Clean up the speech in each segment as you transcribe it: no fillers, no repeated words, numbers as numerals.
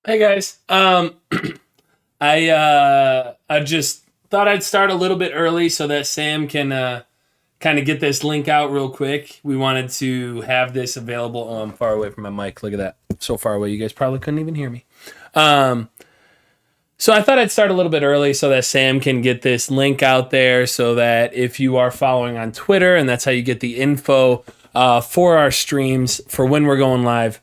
Hey guys. I just thought I'd start a little bit early so that Sam can kind of get this link out real quick. We wanted to have this available. Oh, I'm far away from my mic. Look at that. So far away, you guys probably couldn't even hear me. Um, so I thought I'd start a little bit early so that Sam can get this link out there so that if you are following on Twitter, and that's how you get the info for our streams for when we're going live.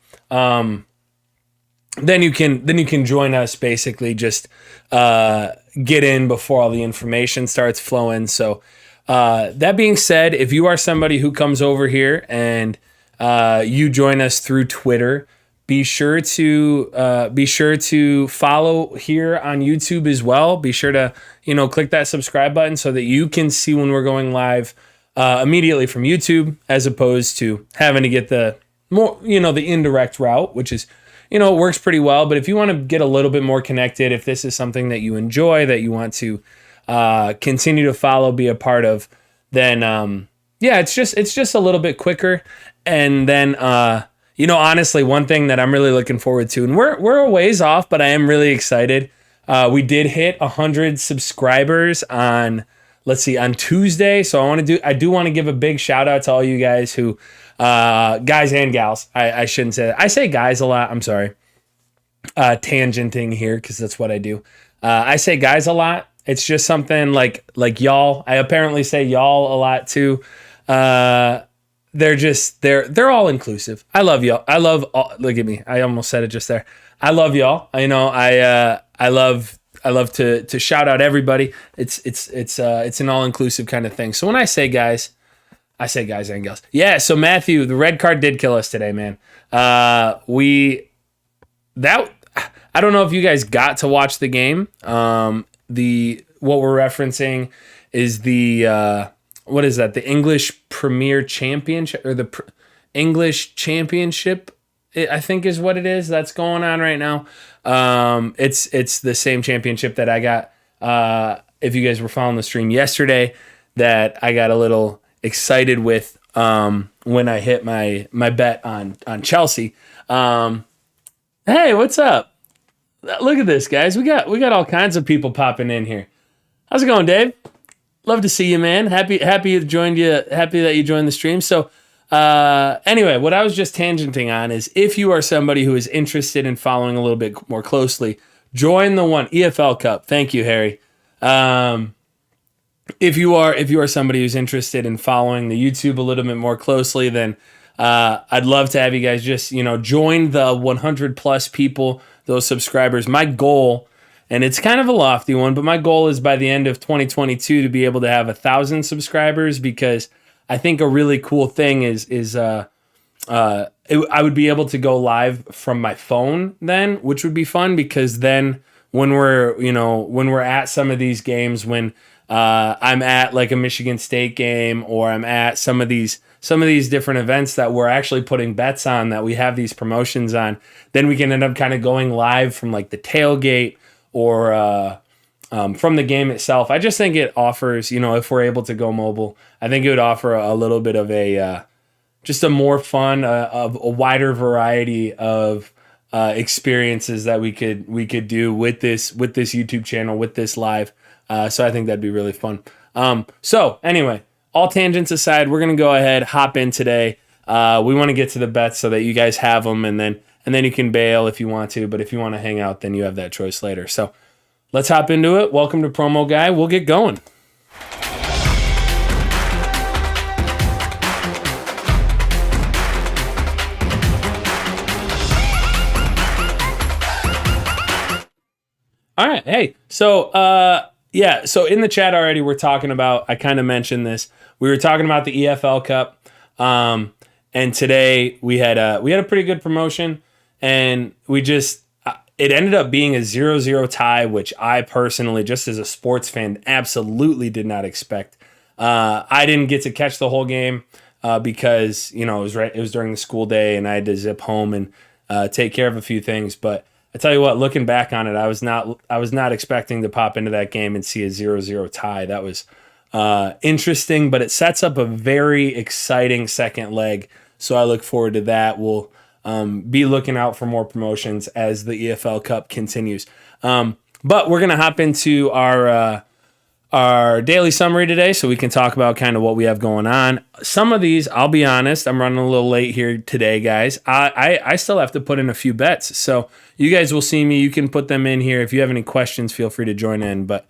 Then you can join us, basically just get in before all the information starts flowing. So that being said, if you are somebody who comes over here and you join us through Twitter, be sure to follow here on YouTube as well. Be sure to click that subscribe button so that you can see when we're going live immediately from YouTube, as opposed to having to get the the indirect route, which is it works pretty well. But if you want to get a little bit more connected, if this is something that you enjoy, that you want to continue to follow, be a part of, then it's just a little bit quicker. And then honestly, one thing that I'm really looking forward to, and we're a ways off, but I am really excited. We did hit 100 subscribers on, let's see, on Tuesday. So I do want to give a big shout out to all you guys who, guys and gals. I shouldn't say that. I say guys a lot. I'm sorry. Tangenting here because that's what I do. I say guys a lot. It's just something like y'all. I apparently say y'all a lot too. They're all inclusive. I love y'all. I love all, look at me. I almost said it just there. I love y'all. I love to shout out everybody. It's an all inclusive kind of thing. So when I say guys and gals. Yeah, so Matthew, the red card did kill us today, man. I don't know if you guys got to watch the game. What we're referencing is what is that? The English Premier Championship, or the English Championship, I think is what it is. That's going on right now. It's the same championship that I got. If you guys were following the stream yesterday, that I got a little excited with when I hit my bet on Chelsea. Hey, what's up? Look at this, guys. We got all kinds of people popping in here. How's it going, Dave? Love to see you, man. Happy you joined you. Happy that you joined the stream. So anyway, what I was just tangenting on is, if you are somebody who is interested in following a little bit more closely, join the EFL Cup. Thank you, Harry. If you are somebody who's interested in following the YouTube a little bit more closely, then I'd love to have you guys just join the 100 plus people, those subscribers. My goal, and it's kind of a lofty one, but my goal is by the end of 2022 to be able to have 1,000 subscribers, because I think a really cool thing is I would be able to go live from my phone then, which would be fun, because then when we're at some of these games, when I'm at like a Michigan State game, or I'm at some of these different events that we're actually putting bets on, that we have these promotions on, then we can end up kind of going live from like the tailgate, or from the game itself. I just think it offers, if we're able to go mobile, I think it would offer a little bit of just a more fun, of a wider variety of experiences that we could do with this YouTube channel, with this live. So I think that'd be really fun. So anyway, all tangents aside, we're going to go ahead, hop in today. We want to get to the bets so that you guys have them, and then you can bail if you want to, but if you want to hang out, then you have that choice later. So let's hop into it. Welcome to Promoguy. We'll get going. All right. Hey, so so in the chat already, we're talking about, I kind of mentioned this. We were talking about the EFL Cup. And today we had a pretty good promotion, and it ended up being a 0-0 tie, which I personally, just as a sports fan, absolutely did not expect. I didn't get to catch the whole game because it was during the school day, and I had to zip home and take care of a few things. But I tell you what, looking back on it, I was not expecting to pop into that game and see a 0-0 tie. That was interesting, but it sets up a very exciting second leg. So I look forward to that. We'll be looking out for more promotions as the EFL Cup continues. But we're going to hop into our daily summary today so we can talk about kind of what we have going on. Some of these, I'll be honest, I'm running a little late here today, guys. I still have to put in a few bets. So you guys will see me. You can put them in here. If you have any questions, feel free to join in. But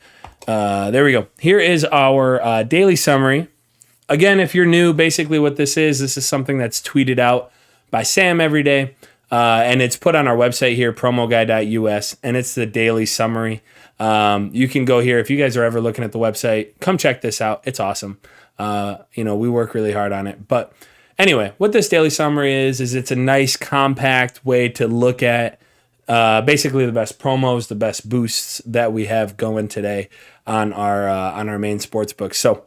there we go. Here is our daily summary. Again, if you're new, basically what this is something that's tweeted out by Sam every day. And it's put on our website here, promoguy.us, and it's the daily summary. You can go here. If you guys are ever looking at the website, come check this out. It's awesome. We work really hard on it. But anyway, what this daily summary is it's a nice compact way to look at basically the best promos, the best boosts that we have going today on our main sports book. So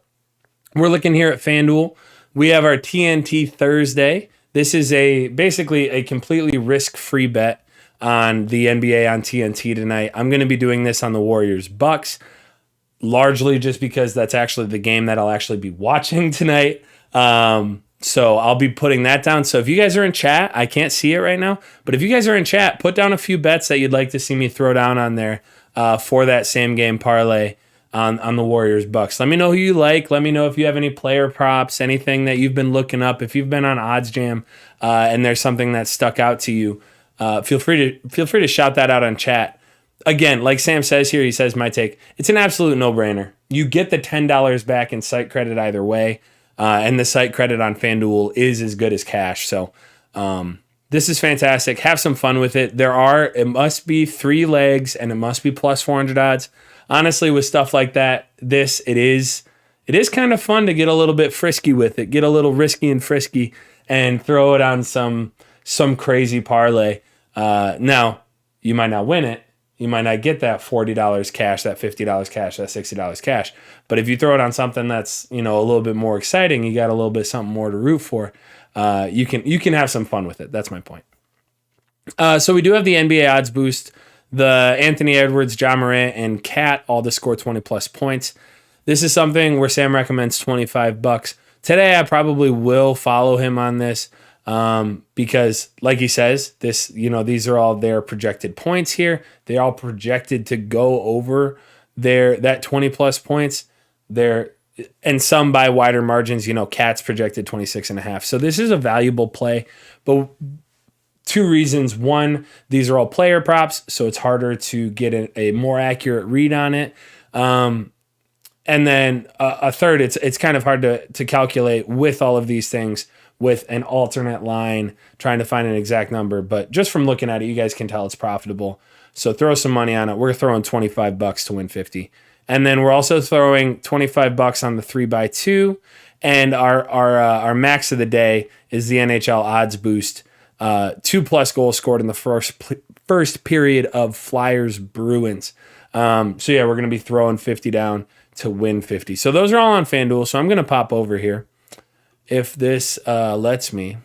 we're looking here at FanDuel. We have our TNT Thursday. This is basically a completely risk-free bet on the NBA on TNT tonight. I'm going to be doing this on the Warriors Bucks, largely just because that's actually the game that I'll actually be watching tonight. So I'll be putting that down. So if you guys are in chat, I can't see it right now, but if you guys are in chat, put down a few bets that you'd like to see me throw down on there for that same game parlay on the Warriors Bucks. Let me know who you like. Let me know if you have any player props, anything that you've been looking up. If you've been on Odds Jam and there's something that stuck out to you, feel free to shout that out on chat. Again, like Sam says here, he says my take. It's an absolute no-brainer. You get the $10 back in site credit either way, and the site credit on FanDuel is as good as cash. So this is fantastic. Have some fun with it. It must be 3 legs, and it must be plus 400 odds. Honestly, with stuff like that, it is kind of fun to get a little bit frisky with it, get a little risky and frisky, and throw it on some crazy parlay. Now, you might not win it. You might not get that $40 cash, that $50 cash, that $60 cash. But if you throw it on something that's a little bit more exciting, you got a little bit something more to root for. You can have some fun with it. That's my point. So we do have the NBA Odds Boost. The Anthony Edwards, Ja Morant, and Cat all to score 20-plus points. This is something where Sam recommends $25. Today, I probably will follow him on this because, like he says, these are all their projected points here. They're all projected to go over that 20-plus points. And some by wider margins. Cat's projected 26.5. So this is a valuable play, but 2 reasons. One, these are all player props, so it's harder to get a more accurate read on it. And then a third, it's kind of hard to calculate with all of these things with an alternate line, trying to find an exact number. But just from looking at it, you guys can tell it's profitable. So throw some money on it. We're throwing $25 to win 50. And then we're also throwing $25 on the 3x2. And our max of the day is the NHL Odds Boost. 2+ goals scored in the first period of Flyers Bruins. So yeah, we're going to be throwing 50 down to win 50. So those are all on FanDuel. So I'm going to pop over here if this lets me.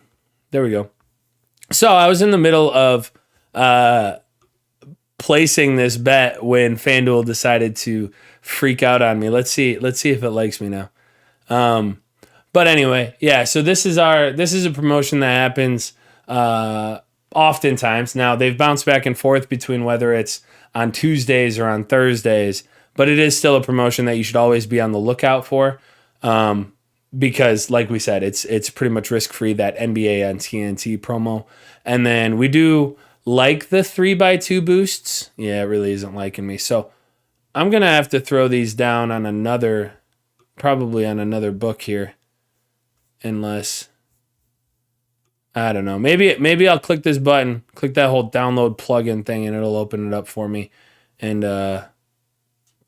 There we go. So I was in the middle of placing this bet when FanDuel decided to freak out on me. Let's see if it likes me now. But anyway, yeah. So this is a promotion that happens oftentimes. Now they've bounced back and forth between whether it's on Tuesdays or on Thursdays, but it is still a promotion that you should always be on the lookout for. Because like we said, it's pretty much risk-free, that NBA on TNT promo. And then we do like the 3x2 boosts. Yeah, it really isn't liking me. So I'm going to have to throw these down on probably on another book here. Unless, I don't know. Maybe I'll click this button, click that whole download plugin thing, and it'll open it up for me. And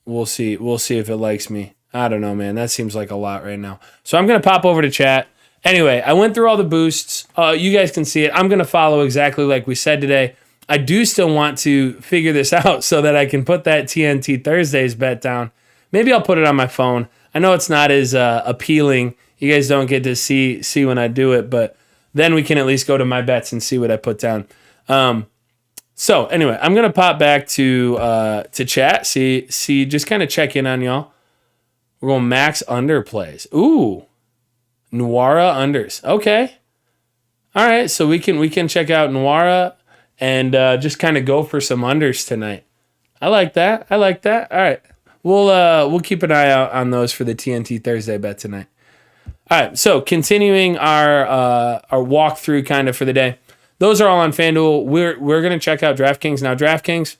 we'll see if it likes me. I don't know, man. That seems like a lot right now. So I'm going to pop over to chat. Anyway, I went through all the boosts. You guys can see it. I'm going to follow exactly like we said today. I do still want to figure this out so that I can put that TNT Thursdays bet down. Maybe I'll put it on my phone. I know it's not as appealing. You guys don't get to see when I do it, but then we can at least go to my bets and see what I put down. So anyway, I'm going to pop back to chat. See, just kind of check in on y'all. We're going max under plays. Ooh, Nuara unders. Okay. All right, so we can check out Nwara and just kind of go for some unders tonight. I like that. All right, we'll keep an eye out on those for the TNT Thursday bet tonight. All right, so continuing our walkthrough kind of for the day. Those are all on FanDuel. We're gonna check out DraftKings now. DraftKings,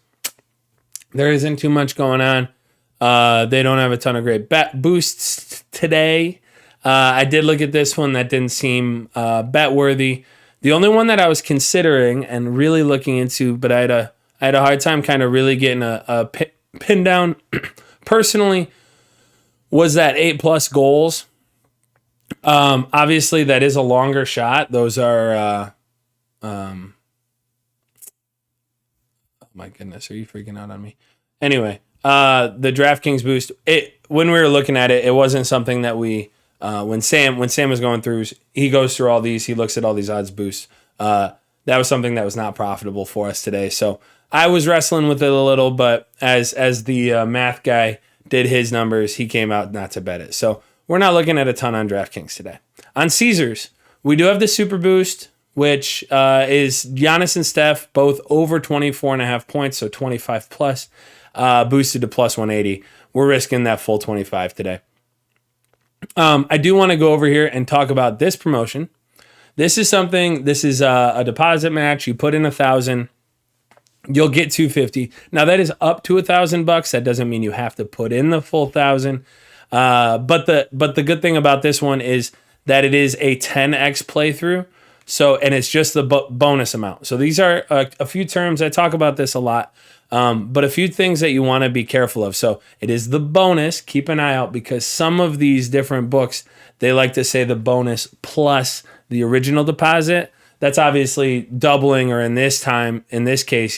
there isn't too much going on. They don't have a ton of great bet boosts today. I did look at this one that didn't seem bet worthy. The only one that I was considering and really looking into, but I had a hard time kind of really getting a pin down personally, was that 8+ goals. Obviously, that is a longer shot. Those are, oh my goodness, are you freaking out on me? Anyway, the DraftKings boost. When we were looking at it, it wasn't something that we. When Sam was going through, he goes through all these. He looks at all these odds boosts. That was something that was not profitable for us today. So I was wrestling with it a little, but as the math guy did his numbers, he came out not to bet it. So we're not looking at a ton on DraftKings today. On Caesars, we do have the Super Boost, which is Giannis and Steph both over 24.5 points, so 25 plus, boosted to plus 180. We're risking that full 25 today. I do want to go over here and talk about this promotion. This is a deposit match. You put in $1,000, you'll get $250. Now that is up to $1,000. That doesn't mean you have to put in the full $1,000. But the good thing about this one is that it is a 10x playthrough. So, and it's just the bonus amount. So these are a few terms. I talk about this a lot. But a few things that you want to be careful of. So it is the bonus. Keep an eye out because some of these different books, they like to say the bonus plus the original deposit. That's obviously doubling, or in this case,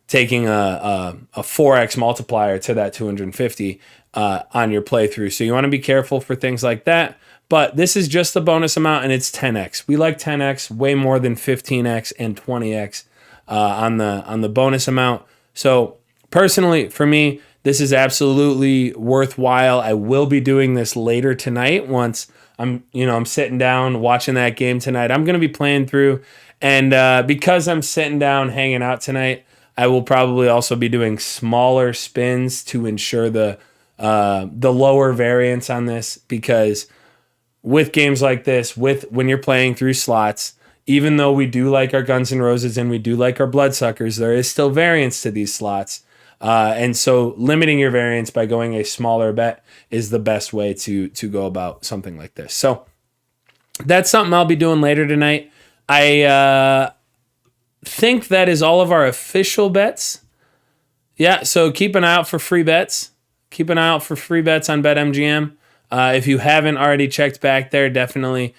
taking a 4x multiplier to that 250 on your playthrough. So you want to be careful for things like that. But this is just the bonus amount, and it's 10x. We like 10x way more than 15x and 20x on the bonus amount. So personally, for me, this is absolutely worthwhile. I will be doing this later tonight once I'm sitting down watching that game tonight. I'm going to be playing through, and because I'm sitting down hanging out tonight, I will probably also be doing smaller spins to ensure the lower variance on this, because with games like this, when you're playing through slots, even though we do like our Guns N' Roses and we do like our Bloodsuckers, there is still variance to these slots. And so limiting your variance by going a smaller bet is the best way to go about something like this. So that's something I'll be doing later tonight. I think that is all of our official bets. Yeah, so keep an eye out for free bets. Keep an eye out for free bets on BetMGM. If you haven't already checked back there, definitely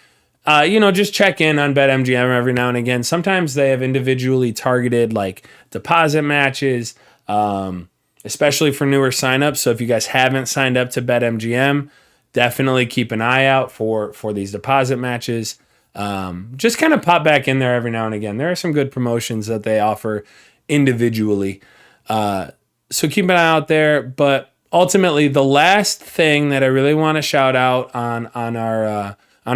just check in on BetMGM every now and again. Sometimes they have individually targeted like deposit matches, especially for newer signups. So if you guys haven't signed up to BetMGM, definitely keep an eye out for these deposit matches. Just kind of pop back in there every now and again. There are some good promotions that they offer individually. So keep an eye out there. But ultimately, the last thing that I really want to shout out on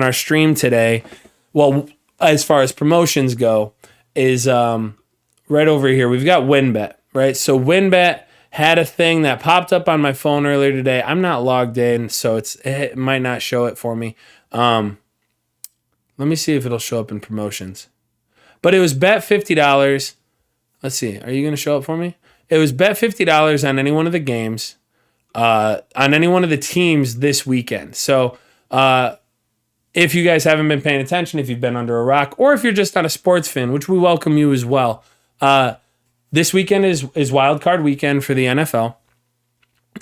our stream today, well, as far as promotions go, is right over here. We've got WinBet, right? So WinBet had a thing that popped up on my phone earlier today. I'm not logged in, so it might not show it for me. Let me see if it'll show up in promotions. But it was bet $50. Let's see. Are you going to show it for me? It was bet $50 on any one of the games, on any one of the teams this weekend. So, if you guys haven't been paying attention, if you've been under a rock, or if you're just not a sports fan, which we welcome you as well, this weekend is wild card weekend for the NFL.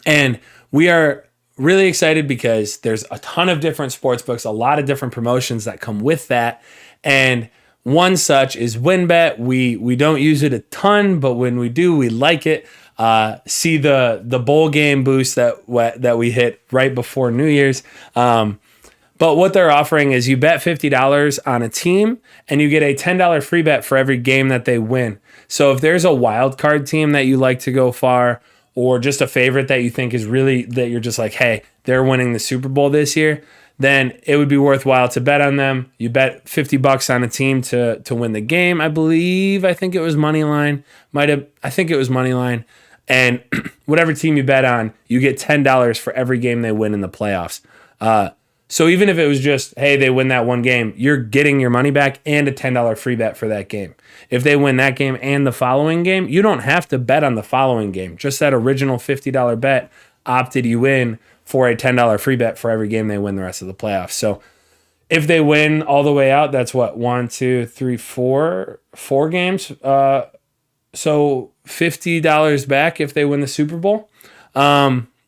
And we are really excited because there's a ton of different sports books, a lot of different promotions that come with that. And one such is WinBet. We don't use it a ton, but when we do, we like it. See the bowl game boost that we hit right before New Year's. But what they're offering is you bet $50 on a team and you get a $10 free bet for every game that they win. So if there's a wild card team that you like to go far, or just a favorite that you think is really, that you're just like, hey, they're winning the Super Bowl this year, then it would be worthwhile to bet on them. You bet $50 on a team to win the game, I believe. I think it was money line. I think it was money line. And whatever team you bet on, you get $10 for every game they win in the playoffs. So even if it was just, hey, they win that one game, you're getting your money back and a $10 free bet for that game. If they win that game and the following game, you don't have to bet on the following game. Just that original $50 bet opted you in for a $10 free bet for every game they win the rest of the playoffs. So if they win all the way out, that's what, 4 games. So $50 back if they win the Super Bowl.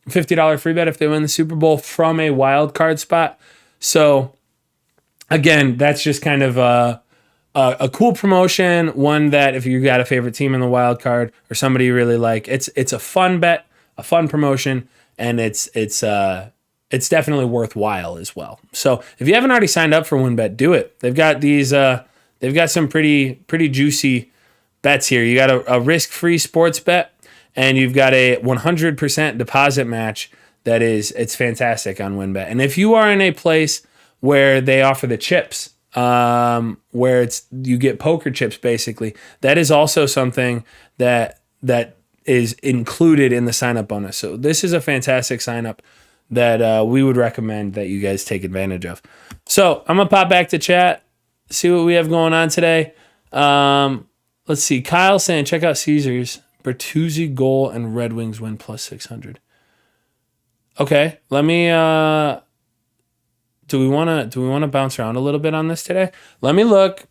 $50 free bet if they win the Super Bowl from a wild card spot. So again, that's just kind of a cool promotion. One that if you got a favorite team in the wild card or somebody you really like, it's a fun bet, a fun promotion, and it's definitely worthwhile as well. So if you haven't already signed up for WinBet, do it. They've got some pretty juicy bets here. You got a risk-free sports bet, and you've got a 100% deposit match it's fantastic on WinBet. And if you are in a place where they offer the chips, where you get poker chips basically, that is also something that is included in the sign-up bonus. So this is a fantastic sign-up that we would recommend that you guys take advantage of. So I'm going to pop back to chat, see what we have going on today. Let's see. Kyle saying, check out Caesars. Bertuzzi goal and Red Wings win plus 600. Okay, let me. Do we want to bounce around a little bit on this today? Let me look.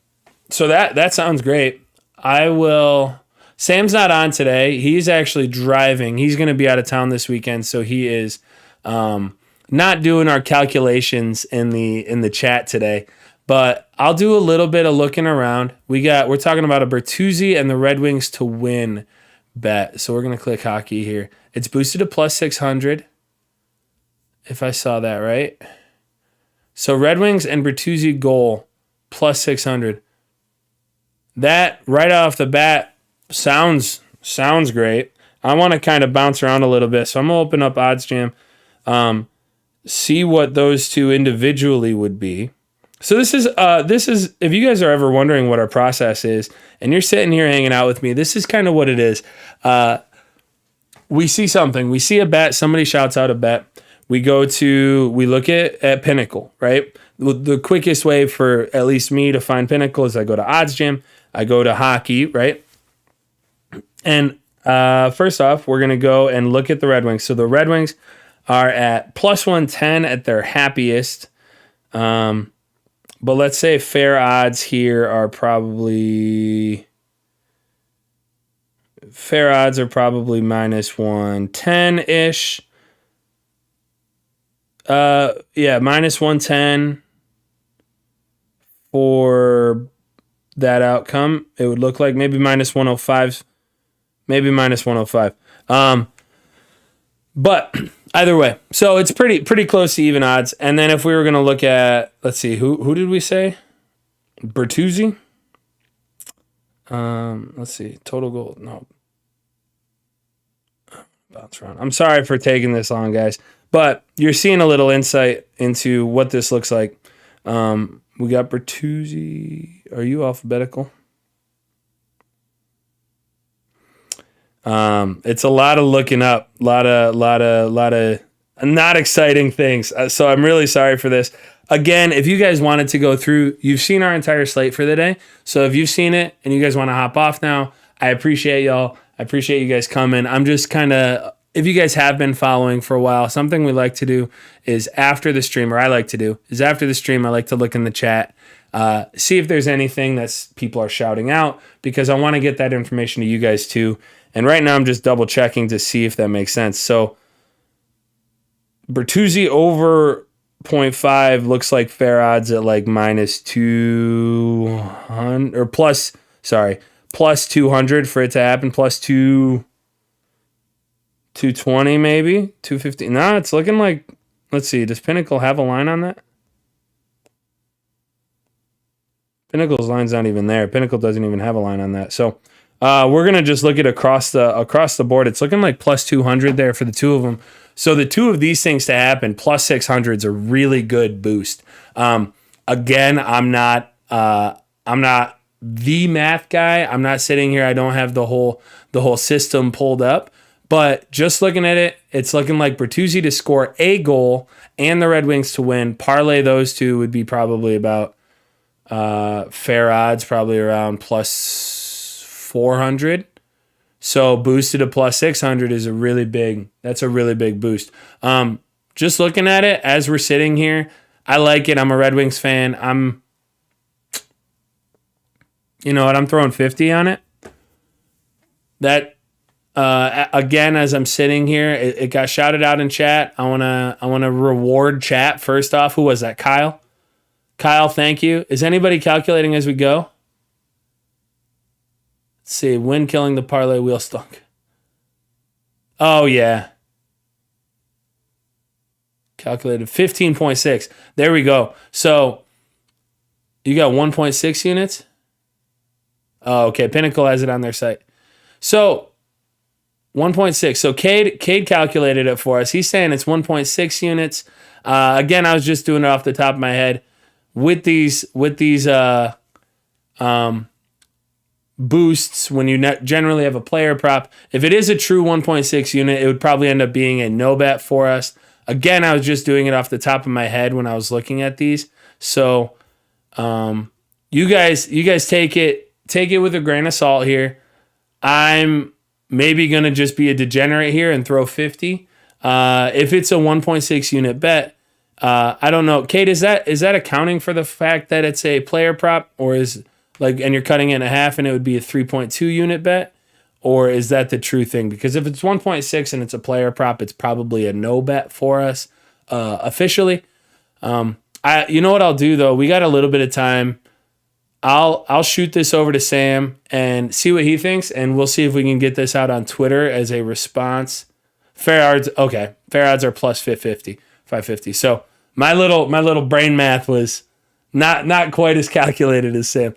So that sounds great. I will. Sam's not on today. He's actually driving. He's going to be out of town this weekend, so he is not doing our calculations in the chat today. But I'll do a little bit of looking around. We're talking about a Bertuzzi and the Red Wings to win bet. So we're going to click hockey here. It's boosted to plus 600. If I saw that right. So Red Wings and Bertuzzi goal plus 600. That right off the bat sounds great. I want to kind of bounce around a little bit. So I'm going to open up OddsJam. See what those two individually would be. So this is if you guys are ever wondering what our process is and you're sitting here hanging out with me, this is kind of what it is. We see something, we see a bet, somebody shouts out a bet. We look at Pinnacle, right? The quickest way for at least me to find Pinnacle is I go to OddsJam, I go to hockey, right? And first off, we're going to go and look at the Red Wings. So the Red Wings are at plus 110 at their happiest. But let's say fair odds here are probably minus 110-ish. Minus 110 for that outcome. It would look like maybe minus 105. Maybe minus 105. But either way, so it's pretty close to even odds. And then if we were going to look at, let's see, who did we say? Bertuzzi? Let's see, total goal. No. Bounce around. I'm sorry for taking this long, guys. But you're seeing a little insight into what this looks like. We got Bertuzzi. Are you alphabetical? It's a lot of looking up, a lot of not exciting things. So I'm really sorry for this. Again, if you guys wanted to go through, you've seen our entire slate for the day. So if you've seen it and you guys want to hop off now, I appreciate y'all. I appreciate you guys coming. I'm just kind of, if you guys have been following for a while, something we like to do is after the stream, or I like to do, is after the stream, I like to look in the chat, see if there's anything that people are shouting out, because I want to get that information to you guys too. And right now I'm just double checking to see if that makes sense. So Bertuzzi over 0.5 looks like fair odds at like minus 200 or plus 200 for it to happen, plus 220 maybe, 250. No, it's looking like, let's see, does Pinnacle have a line on that? Pinnacle's line's not even there. Pinnacle doesn't even have a line on that. So we're going to just look at across the board. It's looking like plus 200 there for the two of them. So the two of these things to happen, plus 600 is a really good boost. Again, I'm not the math guy. I'm not sitting here. I don't have the whole system pulled up. But just looking at it, it's looking like Bertuzzi to score a goal and the Red Wings to win. Parlay those two would be probably about fair odds, probably around plus 400. So boosted to plus 600 is a really big boost. Just looking at it as we're sitting here, I like it. I'm a Red Wings fan. You know what? I'm throwing 50 on it. That again, as I'm sitting here, it got shouted out in chat. I wanna reward chat first off. Who was that? Kyle. Kyle, thank you. Is anybody calculating as we go? Let's see. Win killing the parlay wheel stunk. Oh yeah. Calculated 15.6. There we go. So you got 1.6 units. Oh, okay. Pinnacle has it on their site. So 1.6. So Cade calculated it for us. He's saying it's 1.6 units. Again, I was just doing it off the top of my head. With these boosts, when you generally have a player prop, if it is a true 1.6 unit, it would probably end up being a no bet for us. Again, I was just doing it off the top of my head when I was looking at these. So you guys take it with a grain of salt here. I'm maybe going to just be a degenerate here and throw 50. If it's a 1.6 unit bet, I don't know. Kate, is that accounting for the fact that it's a player prop, or and you're cutting it in half and it would be a 3.2 unit bet? Or is that the true thing? Because if it's 1.6 and it's a player prop, it's probably a no bet for us officially. You know what I'll do though? We got a little bit of time. I'll shoot this over to Sam and see what he thinks, and we'll see if we can get this out on Twitter as a response. Fair odds, okay. Fair odds are plus 550. So my little brain math was not quite as calculated as Sam.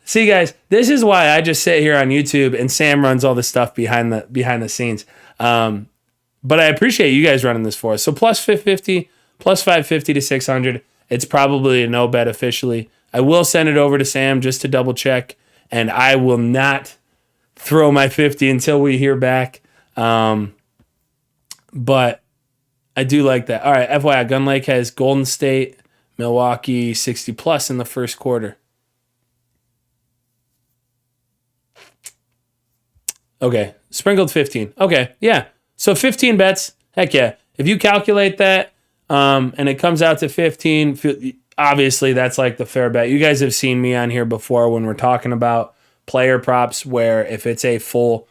See guys, this is why I just sit here on YouTube and Sam runs all the stuff behind the scenes. But I appreciate you guys running this for us. So plus 550, plus 550 to 600. It's probably a no bet officially. I will send it over to Sam just to double check, and I will not throw my 50 until we hear back. But I do like that. All right, FYI, Gun Lake has Golden State, Milwaukee 60 plus in the first quarter. Okay, sprinkled 15. Okay, yeah. So 15 bets. Heck yeah. If you calculate that and it comes out to 15, obviously that's like the fair bet. You guys have seen me on here before when we're talking about player props where if it's a full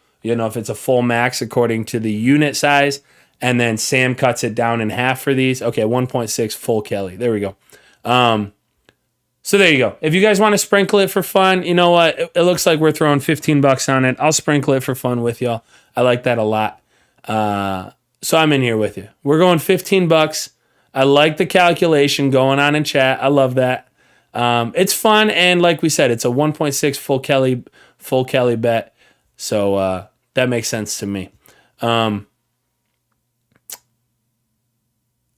max according to the unit size, and then Sam cuts it down in half for these. Okay, 1.6 full Kelly. There we go. So there you go. If you guys want to sprinkle it for fun, you know what? It looks like we're throwing $15 on it. I'll sprinkle it for fun with y'all. I like that a lot. So I'm in here with you. We're going $15. I like the calculation going on in chat. I love that. It's fun, and like we said, it's a 1.6 full Kelly bet. So that makes sense to me.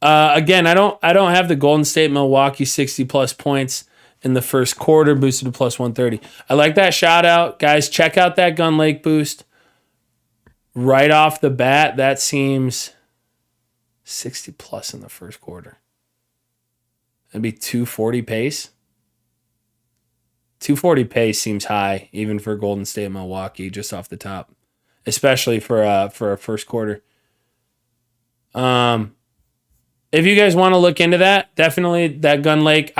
Again, I don't have the Golden State Milwaukee 60 plus points in the first quarter boosted to plus 130. I like that shout out. Guys, check out that Gun Lake boost. Right off the bat, that seems 60 plus in the first quarter. That'd be 240 pace. 240 pace seems high, even for Golden State Milwaukee, just off the top, especially for a first quarter. If you guys want to look into that, definitely that Gun Lake.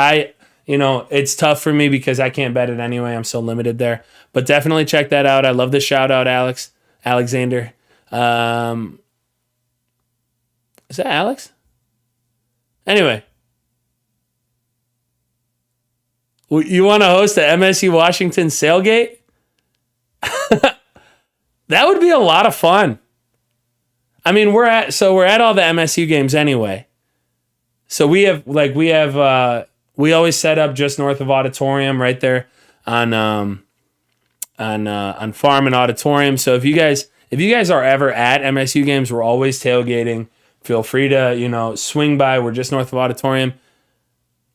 It's tough for me because I can't bet it anyway. I'm so limited there. But definitely check that out. I love the shout out, Alexander. Is that Alex? Anyway. You want to host the MSU Washington Sailgate? That would be a lot of fun. I mean, we're at all the MSU games anyway. So we always set up just north of Auditorium, right there on Farm and Auditorium. So if you guys are ever at MSU games, we're always tailgating. feel free to, swing by. We're just north of Auditorium.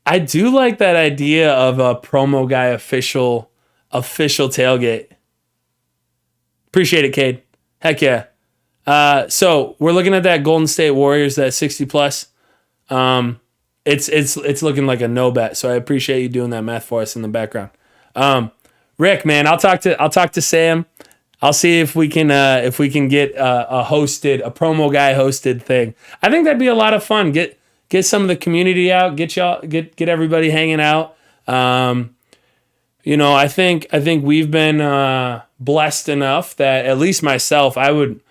I do like that idea of a Promoguy official tailgate. Appreciate it, Cade. Heck yeah. So we're looking at that Golden State Warriors, that 60 plus. It's looking like a no bet. So I appreciate you doing that math for us in the background. Rick, man, I'll talk to Sam. I'll see if we can get a Promoguy hosted thing. I think that'd be a lot of fun. Get some of the community out. Get everybody hanging out. I think we've been blessed enough that at least myself, I'd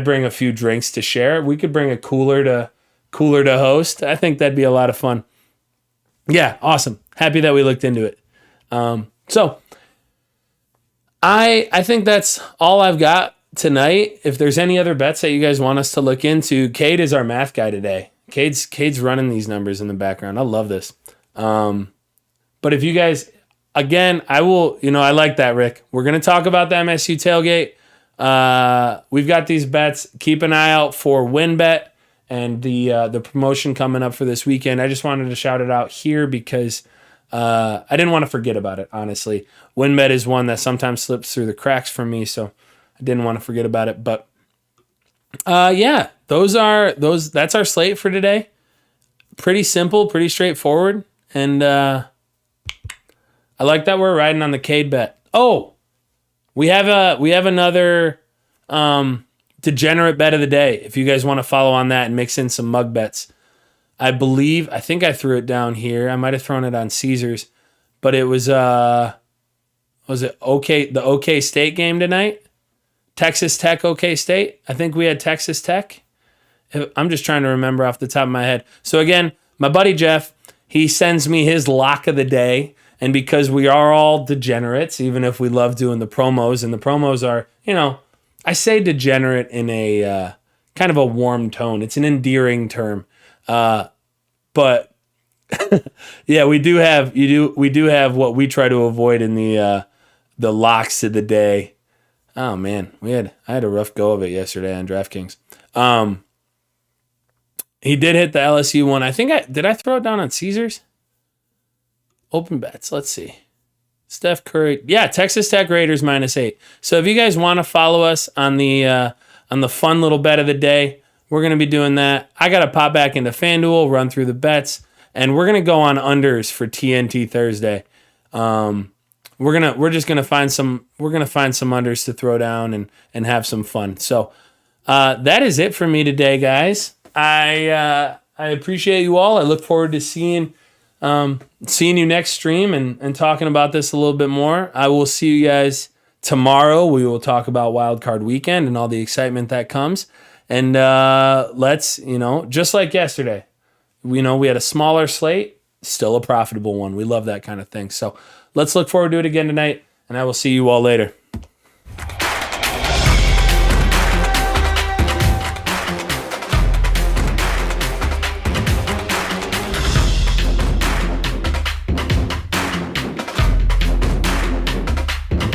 bring a few drinks to share. We could bring a cooler to host. I think that'd be a lot of fun. Yeah, awesome. Happy that we looked into it. So I think that's all I've got tonight. If there's any other bets that you guys want us to look into, Cade is our math guy today. Cade's running these numbers in the background. I love this. But if you guys, again, I will, I like that, Rick. We're going to talk about the MSU tailgate. We've got these bets. Keep an eye out for WinBet and the promotion coming up for this weekend. I just wanted to shout it out here because I didn't want to forget about it, honestly. WinBet is one that sometimes slips through the cracks for me, so I didn't want to forget about it. But yeah, that's our slate for today. Pretty simple, pretty straightforward, and I like that we're riding on the Cade bet. Oh, we have another degenerate bet of the day. If you guys want to follow on that and mix in some mug bets. I think I threw it down here. I might have thrown it on Caesars, but it was the OK State game tonight? Texas Tech, OK State? I think we had Texas Tech. I'm just trying to remember off the top of my head. So again, my buddy Jeff, he sends me his lock of the day, and because we are all degenerates, even if we love doing the promos, and the promos are, I say degenerate in a kind of a warm tone. It's an endearing term. But yeah, we do have what we try to avoid in the locks of the day. Oh man, I had a rough go of it yesterday on DraftKings. He did hit the LSU one. Did I throw it down on Caesars? Open bets. Let's see. Steph Curry. Yeah, Texas Tech Raiders -8. So if you guys want to follow us on the fun little bet of the day, we're going to be doing that. I got to pop back into FanDuel, run through the bets, and we're going to go on unders for TNT Thursday. We're just going to find some unders to throw down and have some fun. So that is it for me today, guys. I appreciate you all. I look forward to seeing you next stream and talking about this a little bit more. I will see you guys tomorrow. We will talk about Wild Card Weekend and all the excitement that comes. And let's, just like yesterday, we had a smaller slate, still a profitable one. We love that kind of thing. So let's look forward to it again tonight, and I will see you all later.